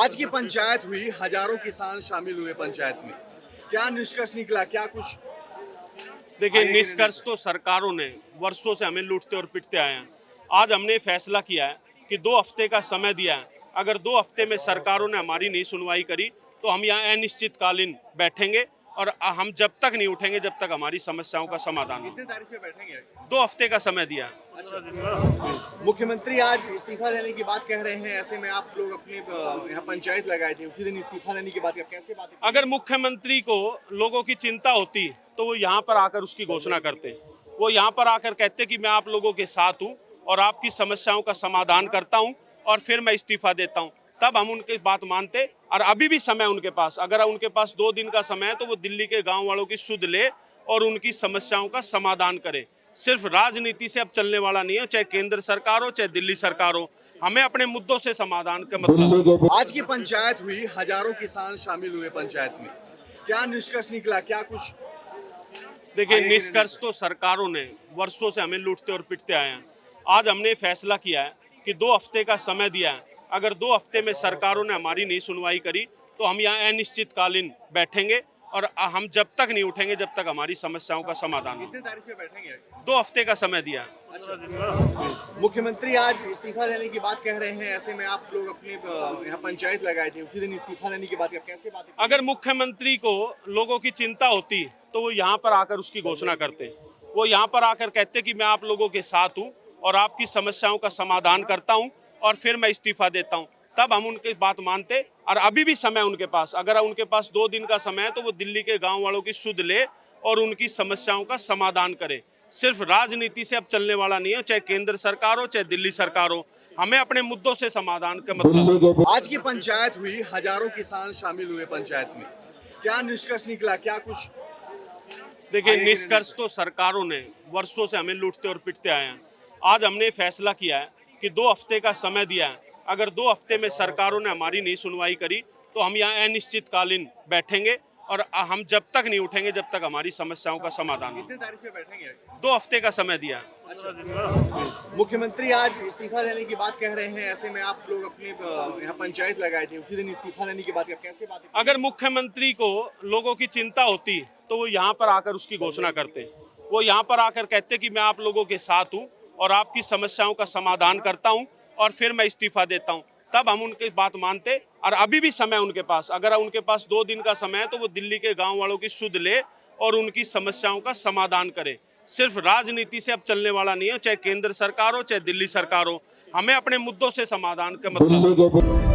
आज की पंचायत हुई, हजारों किसान शामिल हुए पंचायत में। क्या निष्कर्ष निकला, क्या कुछ? देखिए, निष्कर्ष तो सरकारों ने वर्षों से हमें लूटते और पिटते आए हैं। आज हमने फैसला किया है कि 2 हफ्ते का समय दिया है। अगर 2 हफ्ते में सरकारों ने हमारी नहीं सुनवाई करी तो हम यहाँ अनिश्चितकालीन बैठेंगे और हम जब तक नहीं उठेंगे जब तक हमारी समस्याओं का समाधान कितने हो। तारीख से बैठेंगे? 2 हफ्ते का समय दिया है। मुख्यमंत्री आज इस्तीफा देने की बात कह रहे हैं, ऐसे में आप लोग अपने यहाँ पंचायत लगाए थे, उसी दिन इस्तीफा देने की बात, कैसे बात? अगर मुख्यमंत्री को लोगों की चिंता होती तो वो यहाँ पर आकर उसकी घोषणा करते। वो यहाँ पर आकर कहते कि मैं आप लोगों के साथ हूँ और आपकी समस्याओं का समाधान करता हूँ और फिर मैं इस्तीफा देता हूँ, तब हम उनकी बात मानते। और अभी भी समय उनके पास, अगर उनके पास 2 दिन का समय है तो वो दिल्ली के गांव वालों की सुध ले और उनकी समस्याओं का समाधान करे। सिर्फ राजनीति से अब चलने वाला नहीं है, चाहे केंद्र सरकार हो चाहे दिल्ली सरकार हो, हमें अपने मुद्दों से समाधान का मतलब। आज की पंचायत हुई, हजारों किसान शामिल हुए पंचायत में। क्या निष्कर्ष निकला, क्या कुछ? देखिए, निष्कर्ष तो सरकारों ने वर्षों से हमें लूटते और पिटते आए हैं। आज हमने फैसला किया है कि 2 हफ्ते का समय दिया है। अगर 2 हफ्ते में सरकारों ने हमारी नहीं सुनवाई करी तो हम यहाँ अनिश्चितकालीन बैठेंगे और हम जब तक नहीं उठेंगे जब तक हमारी समस्याओं का समाधान हो। कितने तारीख से बैठेंगे? 2 हफ्ते का समय दिया है। मुख्यमंत्री आज इस्तीफा देने की बात कह रहे हैं, ऐसे में आप लोग अपने यहाँ पंचायत लगाए थे, उसी दिन इस्तीफा देने की बात, कैसे बात? अगर मुख्यमंत्री को लोगों की चिंता होती तो वो यहाँ पर आकर उसकी घोषणा करते। वो यहाँ पर आकर कहते कि मैं आप लोगों के साथ हूँ और आपकी समस्याओं का समाधान करता हूँ और फिर मैं इस्तीफा देता हूँ, तब हम उनकी बात मानते। और अभी भी समय उनके पास, अगर उनके पास 2 दिन का समय है तो वो दिल्ली के गांव वालों की सुध ले और उनकी समस्याओं का समाधान करे। सिर्फ राजनीति से अब चलने वाला नहीं है, चाहे केंद्र सरकार हो चाहे दिल्ली सरकार हो, हमें अपने मुद्दों से समाधान का मतलब। आज की पंचायत हुई, हजारों किसान शामिल हुए पंचायत में। क्या निष्कर्ष निकला, क्या कुछ? देखिए, निष्कर्ष तो सरकारों ने वर्षों से हमें लूटते और पिटते आए हैं। आज हमने फैसला किया है कि 2 हफ्ते का समय दिया है। अगर 2 हफ्ते में सरकारों ने हमारी नहीं सुनवाई करी तो हम यहाँ अनिश्चितकालीन बैठेंगे और हम जब तक नहीं उठेंगे जब तक हमारी समस्याओं का समाधान हो। कितने तारीख से बैठेंगे? 2 हफ्ते का समय दिया है। मुख्यमंत्री आज इस्तीफा देने की बात कह रहे हैं, ऐसे में आप लोग अपने यहाँ पंचायत लगाए थे, उसी दिन इस्तीफा देने की बात, कैसे बात? अगर मुख्यमंत्री को लोगों की चिंता होती तो वो यहाँ पर आकर उसकी घोषणा करते। वो यहाँ पर आकर कहते कि मैं आप लोगों के साथ हूँ और आपकी समस्याओं का समाधान करता हूँ और फिर मैं इस्तीफा देता हूँ, तब हम उनकी बात मानते। और अभी भी समय उनके पास, अगर उनके पास 2 दिन का समय है तो वो दिल्ली के गांव वालों की सुध ले और उनकी समस्याओं का समाधान करे। सिर्फ राजनीति से अब चलने वाला नहीं है, चाहे केंद्र सरकार हो चाहे दिल्ली सरकार हो, हमें अपने मुद्दों से समाधान का मतलब।